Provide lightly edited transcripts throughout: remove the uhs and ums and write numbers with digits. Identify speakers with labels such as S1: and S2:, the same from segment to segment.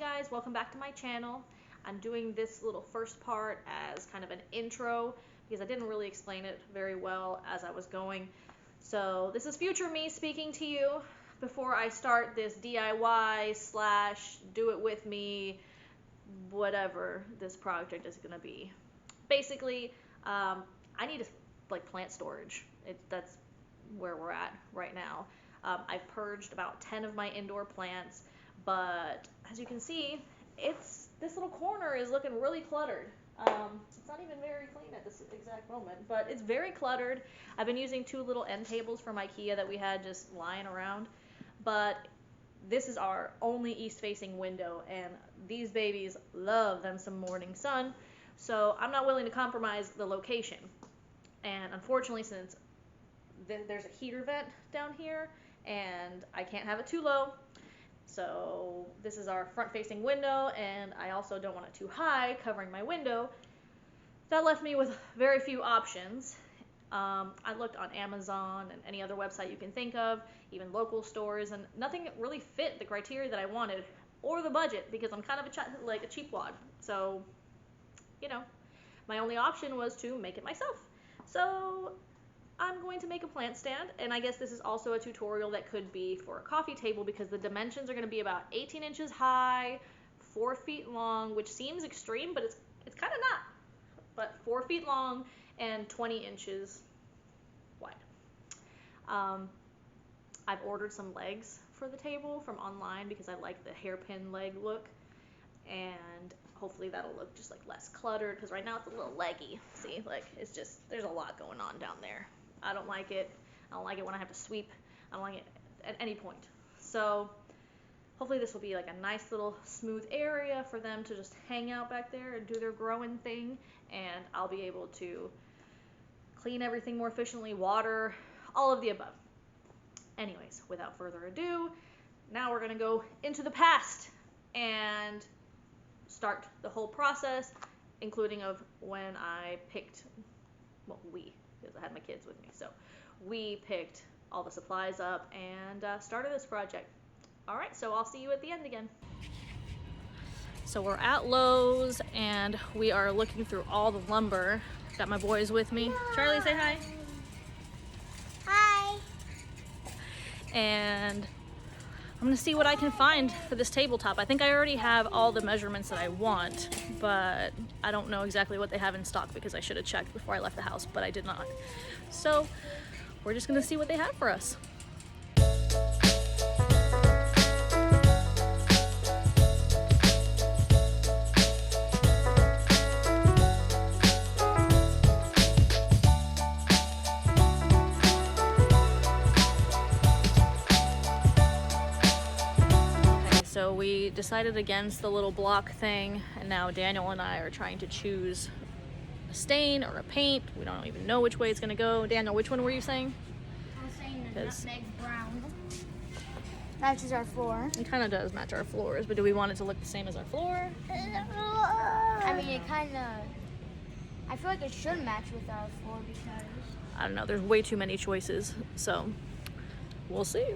S1: guys, welcome back to my channel. I'm doing this little first part as kind of an intro because I didn't really explain it very well as I was going. So this is future me speaking to you before I start this DIY slash do it with me, whatever this project is going to be. Basically, I need plant storage. That's where we're at right now. I've purged about 10 of my indoor plants, but as you can see, this little corner is looking really cluttered. It's not even very clean at this exact moment, but it's very cluttered. I've been using two little end tables from IKEA that we had just lying around, but this is our only east-facing window, and these babies love them some morning sun, so I'm not willing to compromise the location. And unfortunately, since there's a heater vent down here, and I can't have it too low, so this is our front-facing window, and I also don't want it too high, covering my window. That left me with very few options. I looked on Amazon and any other website you can think of, even local stores, and nothing really fit the criteria that I wanted, or the budget, because I'm kind of a cheapwad. So, you know, my only option was to make it myself. So I'm going to make a plant stand, and I guess this is also a tutorial that could be for a coffee table because the dimensions are going to be about 18 inches high, 4 feet long, which seems extreme, but it's kind of not. But 4 feet long and 20 inches wide. I've ordered some legs for the table from online because I like the hairpin leg look, and hopefully that'll look just like less cluttered, because right now it's a little leggy. See, like it's just, there's a lot going on down there. I don't like it. I don't like it when I have to sweep. I don't like it at any point. So hopefully this will be like a nice little smooth area for them to just hang out back there and do their growing thing, and I'll be able to clean everything more efficiently, water, all of the above. Anyways, without further ado, now we're going to go into the past and start the whole process, including of when I picked, well, because I had my kids with me, so we picked all the supplies up and started this project. Alright, so I'll see you at the end again. So we're at Lowe's and we are looking through all the lumber. Got my boys with me. Charlie, say hi.
S2: Hi.
S1: And I'm gonna see what I can find for this tabletop. I think I already have all the measurements that I want, but I don't know exactly what they have in stock because I should have checked before I left the house, but I did not. So we're just gonna see what they have for us. So we decided against the little block thing, and now Daniel and I are trying to choose a stain or a paint. We don't even know which way it's gonna go. Daniel, which one were you saying?
S2: I was saying the nutmeg brown. Matches our floor.
S1: It kind of does match our floors, but do we want it to look the same as our floor?
S2: I mean, it kind of, I feel like it should match with our floor because
S1: I don't know, there's way too many choices, so we'll see.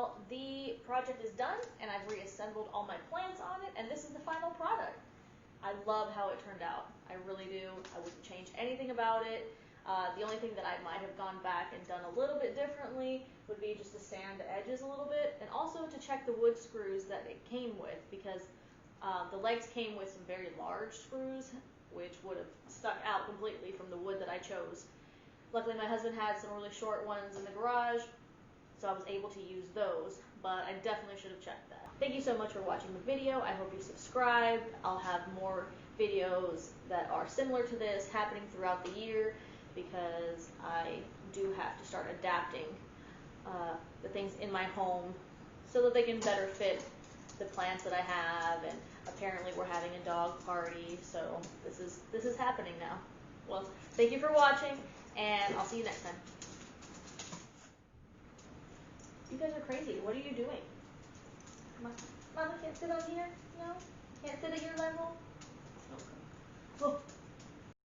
S1: well, the project is done, and I've reassembled all my plants on it, and this is the final product. I love how it turned out. I really do. I wouldn't change anything about it. The only thing that I might have gone back and done a little bit differently would be just to sand the edges a little bit, and also to check the wood screws that it came with, because the legs came with some very large screws, which would have stuck out completely from the wood that I chose. Luckily, my husband had some really short ones in the garage, so I was able to use those, but I definitely should have checked that. Thank you so much for watching the video. I hope you subscribe. I'll have more videos that are similar to this happening throughout the year, because I do have to start adapting the things in my home so that they can better fit the plants that I have, and apparently we're having a dog party, so this is happening now. Well, thank you for watching, and I'll see you next time. You guys are crazy. What are you doing? Mama can't sit on here? No? Can't sit at your level? Okay. Oh.